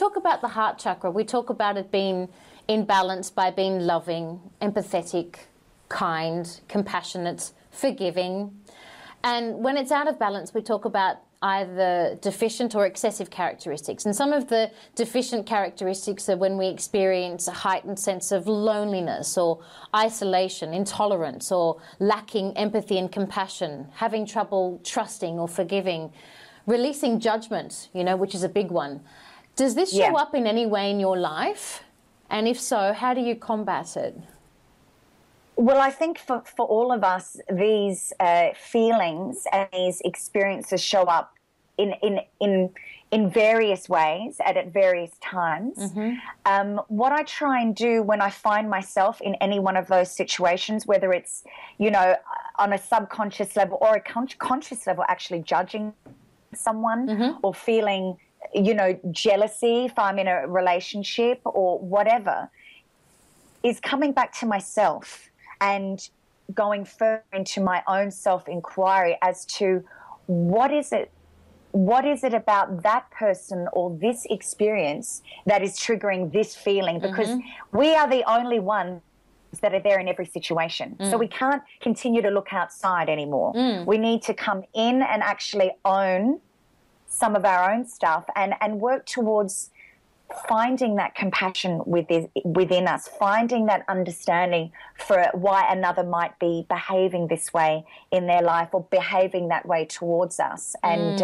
talk about the heart chakra, we talk about it being in balance by being loving, empathetic, kind, compassionate, forgiving. And when it's out of balance, we talk about either deficient or excessive characteristics. And some of the deficient characteristics are when we experience a heightened sense of loneliness or isolation, intolerance, or lacking empathy and compassion, having trouble trusting or forgiving, releasing judgment, you know, which is a big one. Does this show up in any way in your life? And if so, how do you combat it? Well, I think for all of us, these feelings and these experiences show up in various ways and at various times. Mm-hmm. What I try and do when I find myself in any one of those situations, whether it's, you know, on a subconscious level or a conscious level, actually judging someone mm-hmm. or feeling, you know, jealousy if I'm in a relationship or whatever, is coming back to myself and going further into my own self-inquiry as to what is it about that person or this experience that is triggering this feeling, because mm-hmm. we are the only ones that are there in every situation. So we can't continue to look outside anymore. We need to come in and actually own some of our own stuff and work towards finding that compassion within us, finding that understanding for why another might be behaving this way in their life or behaving that way towards us. And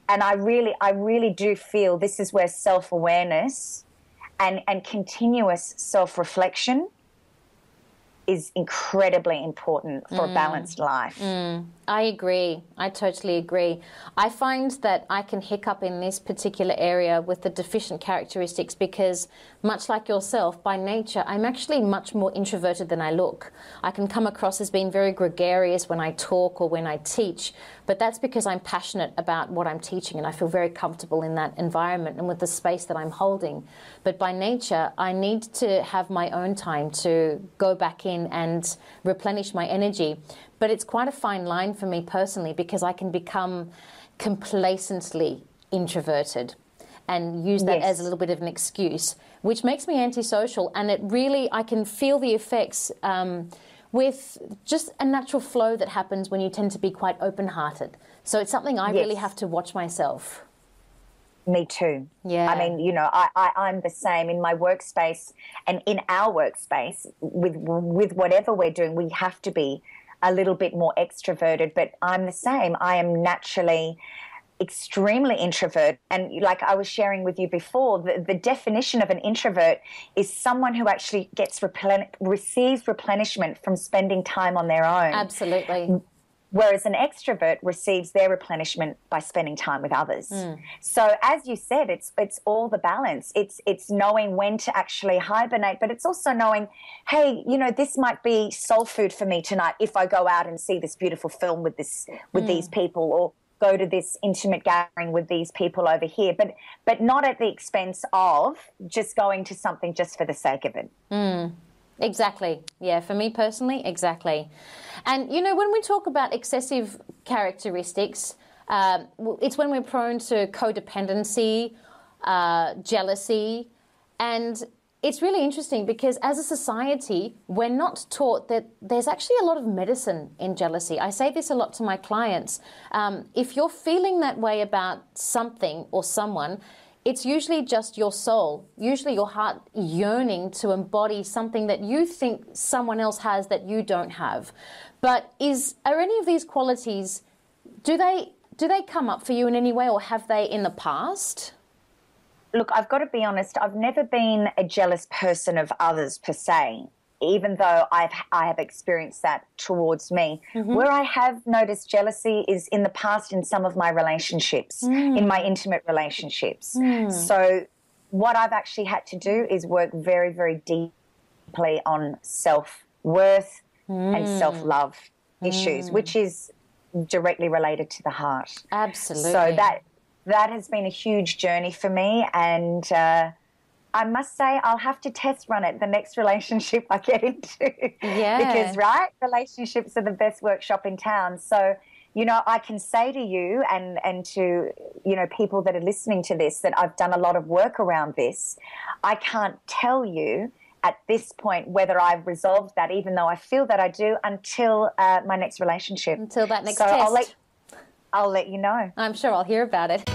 I really do feel this is where self-awareness and continuous self-reflection is incredibly important for a balanced life. I agree. I totally agree. I find that I can hiccup in this particular area with the deficient characteristics because, much like yourself, by nature, I'm actually much more introverted than I look. I can come across as being very gregarious when I talk or when I teach, but that's because I'm passionate about what I'm teaching and I feel very comfortable in that environment and with the space that I'm holding. But by nature, I need to have my own time to go back in and replenish my energy. But it's quite a fine line for me personally because I can become complacently introverted and use that as a little bit of an excuse, which makes me antisocial. And it really, I can feel the effects with just a natural flow that happens when you tend to be quite open-hearted. So it's something I really have to watch myself. Me too. Yeah. I mean, you know, I'm the same in my workspace and in our workspace with whatever we're doing. We have to be a little bit more extroverted, but I'm the same. I am naturally extremely introvert. And like I was sharing with you before, the definition of an introvert is someone who actually receives replenishment from spending time on their own. Absolutely. Whereas an extrovert receives their replenishment by spending time with others. So as you said, it's all the balance. It's knowing when to actually hibernate, but it's also knowing, hey, you know, this might be soul food for me tonight if I go out and see this beautiful film with these people, or go to this intimate gathering with these people over here, but not at the expense of just going to something just for the sake of it. Exactly. Yeah, for me personally, exactly. And, you know, when we talk about excessive characteristics, it's when we're prone to codependency, jealousy, and it's really interesting because as a society, we're not taught that there's actually a lot of medicine in jealousy. I say this a lot to my clients. If you're feeling that way about something or someone, it's usually just your soul, usually your heart yearning to embody something that you think someone else has that you don't have. But are any of these qualities, do they come up for you in any way, or have they in the past? Look, I've got to be honest, I've never been a jealous person of others per se, even though I have experienced that towards me. Where I have noticed jealousy is in the past in some of my relationships, in my intimate relationships. So what I've actually had to do is work very, very deeply on self-worth and self-love issues, which is directly related to the heart. Absolutely. So that has been a huge journey for me, and I must say I'll have to test run it the next relationship I get into. Yeah. Because, relationships are the best workshop in town. So you know, I can say to you and to, you know, people that are listening to this that I've done a lot of work around this. I can't tell you at this point whether I've resolved that, even though I feel that I do, until my next relationship. Until that next so test. I'll let you know. I'm sure I'll hear about it.